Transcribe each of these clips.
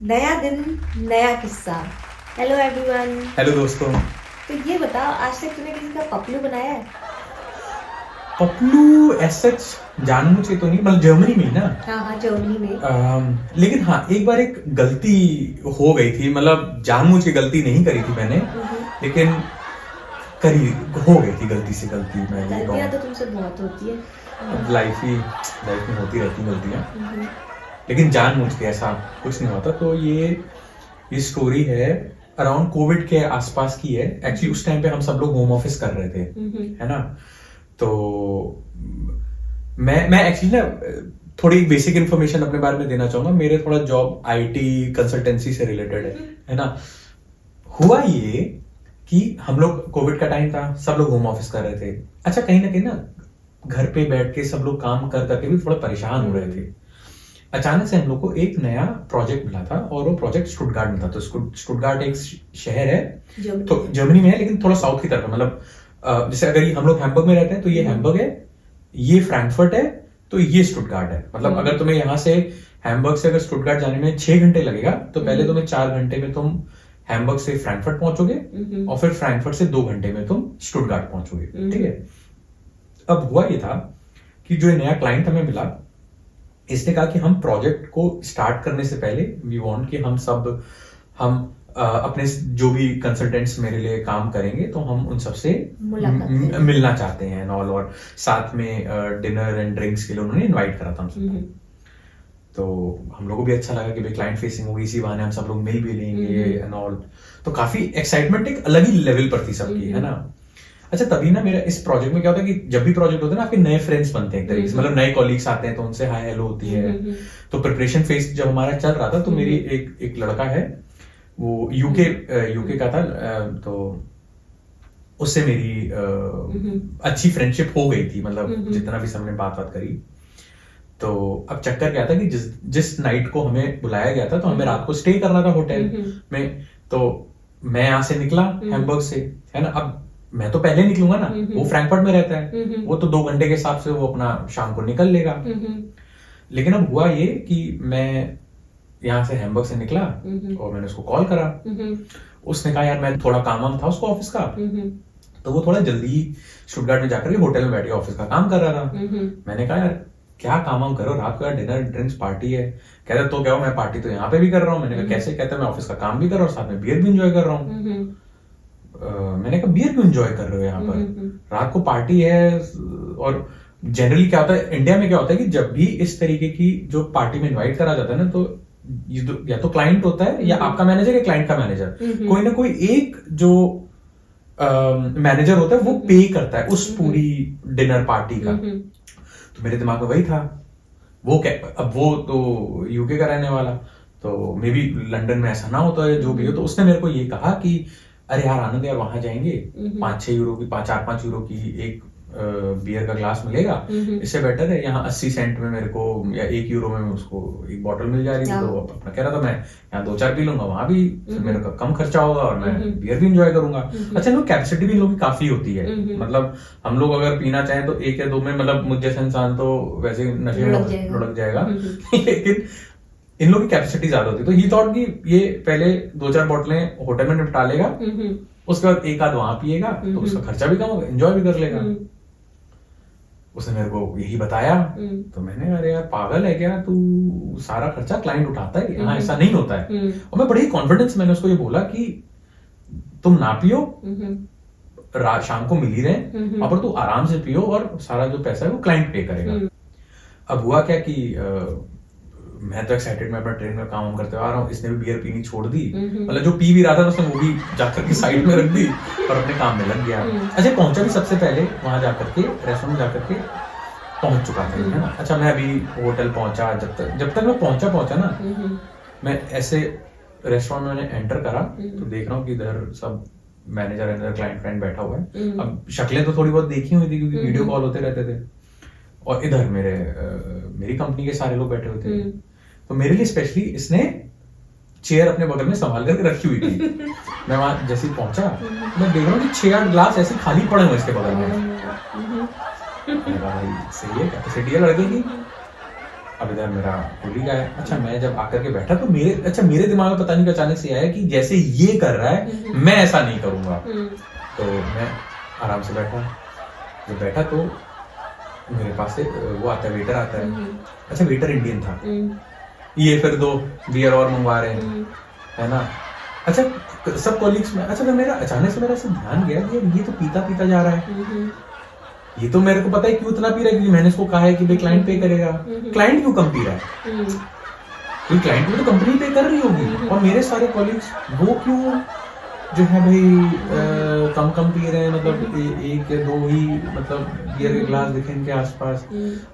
नया दिन नया किस्सा। Hello everyone. हेलो दोस्तों। तो ये बता, आज तक तूने किसी का पपलू बनाया है? पपलू एसच जानबूझ के तो नहीं, मतलब जर्मनी में ही ना। हाँ, जर्मनी में। लेकिन हाँ, एक बार एक गलती हो गई थी, मतलब जानबूझ के गलती नहीं करी थी मैंने, लेकिन करी हो गई थी गलती से गलती। मैं ये गलतियाँ तो तुमसे बहुत होती है। लाइफ में होती रहती गलतियाँ, लेकिन जानबूझ के ऐसा कुछ नहीं होता। तो ये स्टोरी है अराउंड कोविड के आसपास की है। एक्चुअली उस टाइम पे हम सब लोग होम ऑफिस कर रहे थे, है ना। तो मैं एक्चुअली ना थोड़ी बेसिक इन्फॉर्मेशन अपने बारे में देना चाहूंगा। मेरे थोड़ा जॉब आईटी कंसल्टेंसी से रिलेटेड है ना। हुआ ये कि हम लोग कोविड का टाइम था, सब लोग होम ऑफिस कर रहे थे। अच्छा, कहीं ना कहीं ना घर पे बैठ के सब लोग काम कर करके भी थोड़ा परेशान हो रहे थे। अचानक से हम लोग को एक नया प्रोजेक्ट मिला था, और वो प्रोजेक्ट स्टुटगार्ट में था। तो स्टुटगार्ट एक शहर है, तो जर्मनी में है, लेकिन थोड़ा साउथ की तरफ है। मतलब जैसे अगर हम लोग हैम्बर्ग में रहते हैं तो ये हैम्बर्ग है, ये फ्रैंकफर्ट है, तो ये स्टुटगार्ट है। मतलब अगर तुम्हें यहाँ से हैम्बर्ग से अगर स्टुटगार्ट जाने में 6 घंटे लगेगा, तो पहले तुम्हें 4 घंटे में तुम हैम्बर्ग से फ्रैंकफर्ट पहुंचोगे, और फिर फ्रैंकफर्ट से 2 घंटे में तुम स्टुटगार्ट पहुंचोगे। ठीक है। अब हुआ ये था कि जो नया क्लाइंट हमें मिला, इसने कहा कि हम प्रोजेक्ट को स्टार्ट करने से पहले वी वांट कि हम अपने जो भी कंसल्टेंट्स मेरे लिए काम करेंगे, तो हम उन सबसे मिलना चाहते हैं एंड ऑल, और साथ में डिनर एंड ड्रिंक्स के लिए उन्होंने इनवाइट करा था हम सबको। तो हम लोगों को भी अच्छा लगा कि भाई क्लाइंट फेसिंग होगी, इसी बहाने हम सब लोग मिल भी लेंगे एंड ऑल। तो काफी एक्साइटमेंट एक अलग ही लेवल पर थी सबकी, है ना। अच्छा, तभी ना मेरा इस प्रोजेक्ट में क्या होता है कि जब भी प्रोजेक्ट होता है ना, आपके नए फ्रेंड्स बनते हैं एक तरीके से, मतलब नए कॉलीग्स आते हैं, तो उनसे हाय हेलो होती है। तो प्रिपरेशन फेज जब हमारा चल रहा था, तो मेरी एक लड़का है, वो यूके का था, तो उससे मेरी अच्छी फ्रेंडशिप हो गई थी, मतलब जितना भी हमने बात करी। तो अब चक्कर क्या था कि जिस नाइट को हमें बुलाया गया था, तो हमें रात को स्टे करना था होटल में। तो मैं यहाँ से निकला हैम्बर्ग से, है ना। अब मैं तो पहले निकलूंगा ना, वो फ्रैंकफर्ट में रहता है, वो तो 2 घंटे के हिसाब से वो अपना शाम को निकल लेगा। लेकिन अब हुआ ये कि मैं यहाँ से हैम्बर्ग से निकला, और मैंने उसको कॉल करा। उसने कहा यार, मैं थोड़ा काम था उसको ऑफिस का, तो वो थोड़ा जल्दी स्टुटगार्ट में जाकर के होटल में बैठ के ऑफिस का काम कर रहा था। मैंने कहा यार, क्या काम करो, रात को यार डिनर ड्रिंक्स पार्टी है। कहता तो क्या हो, मैं पार्टी तो यहाँ पे भी कर रहा हूँ। मैंने कहा कैसे? कहता मैं ऑफिस का काम भी कर रहा हूँ, साथ में बियर भी एंजॉय कर रहा हूँ। मैंने कहा बियर क्यों एंजॉय कर रहे हो यहाँ पर, रात को पार्टी है। और जनरली क्या होता है इंडिया में, क्या होता है कि जब भी इस तरीके की जो पार्टी में इनवाइट करा जाता है ना, तो या तो क्लाइंट होता है, या आपका मैनेजर, या क्लाइंट का मैनेजर, कोई ना कोई एक जो मैनेजर होता है, वो पे करता है उस पूरी डिनर पार्टी का। तो मेरे दिमाग में वही था। अब वो तो यूके का रहने वाला, तो मे बी लंदन में ऐसा ना होता है, जो भी हो। तो उसने मेरे को ये कहा कि अरे यार आनंद, यार वहां जाएंगे, 5-6 यूरो की, 4-5 यूरो की एक बियर का ग्लास मिलेगा, इससे बेटर है यहाँ 80 सेंट में मेरे को, या 1 यूरो में उसको एक बॉटल मिल जा रही थी। तो अपना कह रहा था मैं यहाँ 2-4 पी लूंगा, वहां भी फिर मेरे का कम खर्चा होगा, और मैं बियर भी इंजॉय करूंगा। अच्छा, लोग कैपेसिटी भी लोगों की काफी होती है, मतलब हम लोग अगर पीना चाहें तो 1 या 2 में, मतलब मुझ जैसे इंसान तो वैसे नशे में लुढ़क जाएगा, लेकिन इन लोगों की कैपेसिटी ज्यादा होती है। तो ही थॉट कि ये पहले 2-4 बोतलें होटल में निपटा लेगा, उसके बाद 1 आध वहां पिएगा, तो उसका खर्चा भी कम होगा, एंजॉय भी कर लेगा। उसने मेरे को यही बताया। तो मैंने, अरे यार पागल है क्या तू, सारा खर्चा क्लाइंट उठाता है, यहाँ ऐसा नहीं होता है। और मैं बड़ी कॉन्फिडेंस मैंने उसको ये बोला कि तुम ना पियो, शाम को मिल ही रहे, और तू आराम से पियो, और सारा जो पैसा है वो क्लाइंट पे करेगा। अब हुआ क्या कि मैं तो एक्साइटेड, मैं अपना ट्रेन में काम करते आ रहा हूँ, इसने भी बियर पीनी छोड़ दी, मतलब जो पी भी रहा था उसने वो भी जाकर के साइड में रख दी, और अपने काम में लग गया। अच्छा, पहुंचा भी सबसे पहले वहां जाकर के, रेस्टोरेंट जाकर के पहुंच चुका था, है ना। अच्छा, मैं अभी होटल पहुंचा, जब तक मैं पहुंचा ना, मैं ऐसे रेस्टोरेंट में एंटर करा, तो देख रहा हूँ कि इधर सब मैनेजर एंड क्लाइंट फ्रेंड बैठा हुआ है। अब शक्लें तो थोड़ी बहुत देखी हुई थी, क्योंकि वीडियो कॉल होते रहते थे, और इधर मेरी कंपनी के सारे लोग बैठे हुए थे। तो मेरे लिए स्पेशली इसने चेयर अपने बगल में संभाल करके रखी हुई थी। मैं वहां जैसे ही पहुंचा, मैं देख रहा हूँ कि 6-8 ग्लास ऐसे खाली पड़े हुए इसके बगल में। भाई सही है, कैपेसिटी है लड़के की। अब इधर मेरा कोलीग आया। अच्छा मैं जब आकर के बैठा तो मेरे दिमाग में पता नहीं अचानक से आया कि जैसे ये कर रहा है मैं ऐसा नहीं करूंगा। तो मैं आराम से बैठा, जब बैठा तो मेरे पास से वो आता है, वेटर आता है। अच्छा वेटर इंडियन था, ये फिर 2 बियर और मंगवा रहे हैं, है ना। अच्छा सब कॉलीग्स में, अच्छा मेरा अचानक से मेरा ऐसे ध्यान गया कि ये तो पीता पीता जा रहा है। ये तो मेरे को पता है क्यों इतना पी रहा है, क्योंकि मैंने इसको कहा है कि भाई क्लाइंट पे करेगा। क्लाइंट क्यों कम पी रहा है? क्योंकि क्लाइंट को तो कंपनी पे कर रही होगी, और मेरे सारे कॉलीग्स वो क्यों जो है भाई कम पी रहे हैं, मतलब 1 या 2 ही मतलब बियर के ग्लास दिखे इनके आसपास।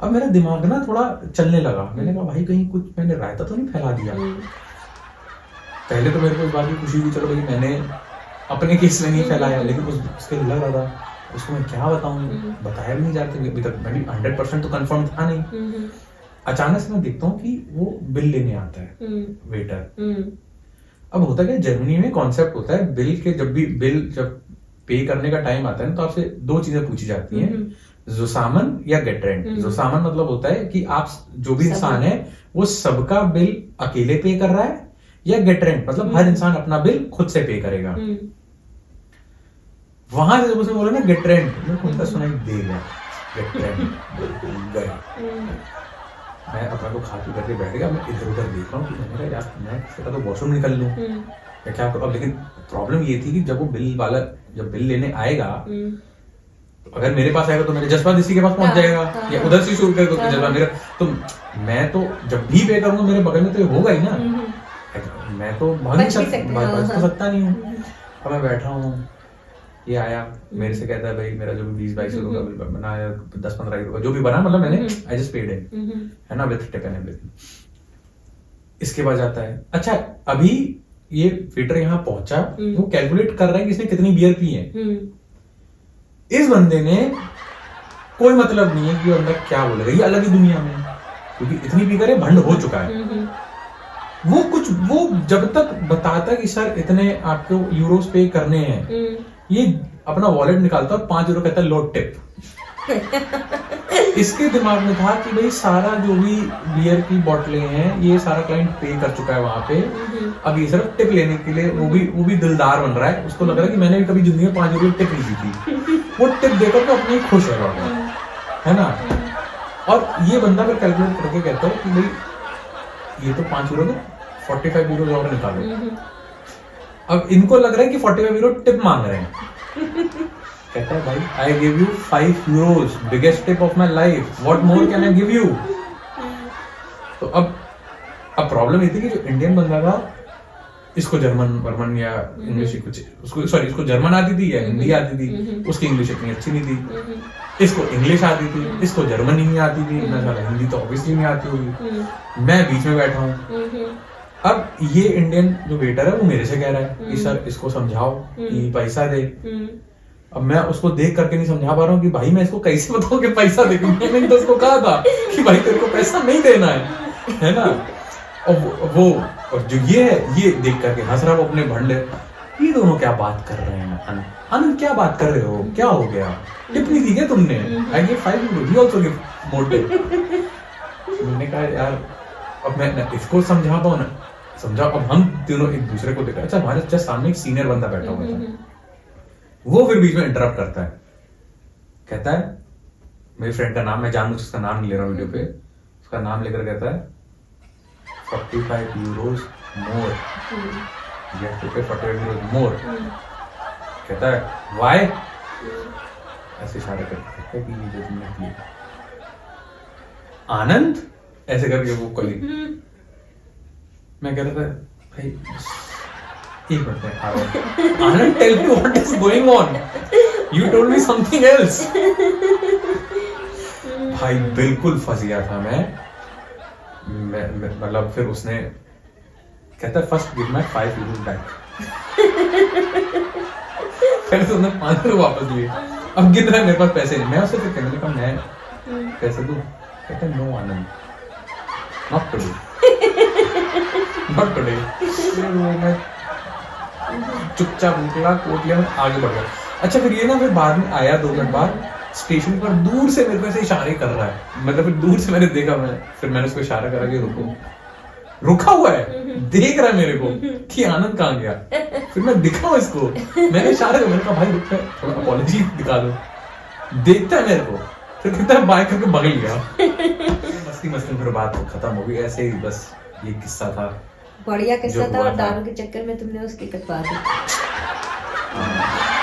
अब मेरा दिमाग ना थोड़ा चलने लगा, मैंने कहा भाई कहीं कुछ मैंने रायता तो नहीं फैला दिया। पहले तो मेरे को इस बात की खुशी हुई, चलो भाई मैंने अपने केस में नहीं फैलाया, लेकिन उसके लग रहा था उसको मैं क्या बताऊं, बताया भी नहीं जाते अभी तक, मैं भी 100% तो कंफर्म था नहीं। अचानक से मैं देखता हूँ कि वो बिल लेने आता है वेटर। अब होता क्या, जर्मनी में कॉन्सेप्ट होता है बिल के, जब पे करने का टाइम आता है ना तो आपसे 2 चीजें पूछी जाती हैं, ज़ुसामन या गेट रेंट। ज़ुसामन मतलब होता है कि आप जो भी इंसान है वो सबका बिल अकेले पे कर रहा है, या गेट रेंट मतलब हर इंसान अपना बिल खुद से पे करेगा। वहां से जब उसने बोला ना गेट रेंट, मेरे को उनका सुनाई दे गया गेट रेंट गए। मैं अपना को खा पी करके बैठ गया, मैं इधर उधर देख रहा हूँ कि मैंने कहा यार मैं छोटा तो वॉशरूम निकल लूं या क्या करूं। अब लेकिन प्रॉब्लम ये थी कि जब वो बिल वाला जब बिल लेने आएगा, अगर मेरे पास आएगा तो मेरे जज्बात इसी के पास पहुंच जाएगा, या उधर से शुरू कर दो जज्बात मेरा, तो मैं तो जब भी पे करूंगा मेरे बगल में तो ये होगा ही ना, मैं तो भाग नहीं सकता नहीं हूँ। अब मैं बैठा हूँ, ये आया मेरे से कहता है भाई मेरा जो भी 20-22 यूरो का बिल बना है, 10-15 यूरो का जो भी बना, मतलब मैंने आई जस्ट पेड इट, है ना, विद टिप एंड एवरीथिंग। इसके बाद जाता है, अच्छा अभी ये वेटर यहाँ पहुंचा, वो कैलकुलेट कर रहा है कि इसने कितनी बियर पी है। इस बंदे ने कोई मतलब नहीं है कि वो बंदा क्या बोलेगा, ये अलग ही दुनिया में, क्योंकि इतनी पी कर भंड हो चुका है। वो जब तक बताता है कि सर इतने आपको यूरोस पे करने हैं, ये अपना वॉलेट निकालता और 5 यूरो कहता है लो टिप। इसके दिमाग में था कि भाई सारा जो भी बियर की बोतलें हैं ये सारा क्लाइंट पे कर चुका है वहां पे, अब ये सिर्फ टिप लेने के लिए वो भी दिलदार बन रहा है। उसको लग रहा है कि मैंने भी कभी जिंदगी में 5 यूरो टिप नहीं दी थी, वो टिप देकर तो अपने खुश है ना। और ये बंदा फिर कैलकुलेट करके कहता है कि भाई ये तो 5 यूरो में 45 यूरो और निकालो। अब इनको लग रहा है कि 45 यूरो टिप मांग रहे हैं। कहता है भाई I give you 5 euros, biggest tip of my life, what more can I give you. तो अब प्रॉब्लम ये थी कि जो इंडियन बंदा था, इसको जर्मन या इंग्लिश कुछ, इसको जर्मन आती थी या हिंदी आती थी, उसकी इंग्लिश इतनी अच्छी नहीं थी, इसको इंग्लिश आती थी, इसको जर्मन ही नहीं आती थी, हिंदी तो ऑब्वियसली नहीं आती होगी। मैं बीच में बैठा हूँ। अब ये इंडियन जो वेटर है वो मेरे से कह रहा है कि सर इसको समझाओ कि पैसा दे। अब मैं उसको देख करके नहीं समझा पा रहा हूँ कि भाई मैं इसको कैसे बताऊं कि पैसा दे, क्योंकि मैंने तो उसको कहा था कि भाई तेरे को पैसा नहीं देना है ना। और जो ये है ये देख करके हंस रहा है, वो अपने भंडे, ये दोनों क्या बात कर रहे हैं, आनंद क्या बात कर रहे हो, क्या हो गया, टिप नहीं दी क्या तुमने? I give 5 euro, he also give more tip. मैंने कहा यार अब मैं इसको समझा पाऊं ना, समझाओ। अब हम दोनों एक दूसरे को देख रहे हैं। अच्छा हमारे जस्ट सामने एक सीनियर बंदा बैठा हुआ था, वो फिर बीच में इंटरप्ट करता है, कहता है मेरे फ्रेंड का नाम, मैं जानबूझ उसका नाम नहीं ले रहा हूँ वीडियो पे, उसका नाम लेकर कहता है 45 euros more, you have to pay 45 euros more। कहता है why? ऐसे इशारे करके कि ये जो तुमने किया आनंद, ऐसे करके वो कॉलिंग। मैं कह रहा था भाई एक मिनट में आ रहा हूँ, Anand tell me what is going on, you told me something else. भाई बिल्कुल फंस गया था मैं मतलब फिर उसने कहता है first give my 5 euro back. फिर तो उसने 5 यूरो वापस लिए। अब गिन रहा है मेरे पास पैसे नहीं, मैं उससे फिर कहने लगा मैं पैसे दूं, कहता है no Anand, not today, not today. फिर वो मैं चुपचाप निकला, कोट लिया, मैं आगे बढ़ गया। अच्छा फिर ये ना फिर बाद में आया 2 मिनट बाद, स्टेशन पर दूर से मेरे को ऐसे इशारे कर रहा है, मतलब फिर दूर से मैंने देखा, फिर मैंने उसको इशारा करा कि रुको, रुका हुआ है, देख रहा है मेरे को कि आनंद कहाँ गया। फिर मैं दिखाऊं इसको, मैंने इशारा किया, मैंने कहा भाई रुक, थोड़ा अपॉलॉजी दिखा दो। देखता है मेरे को, फिर कहता है बाय करके भाग गया। मस्ती मस्ती फिर बात खत्म हो गई, ऐसे ही बस ये किस्सा था। बढ़िया किस्सा जो था हुआ और था। दारू के चक्कर में तुमने उसकी कटवा दी। हाँ।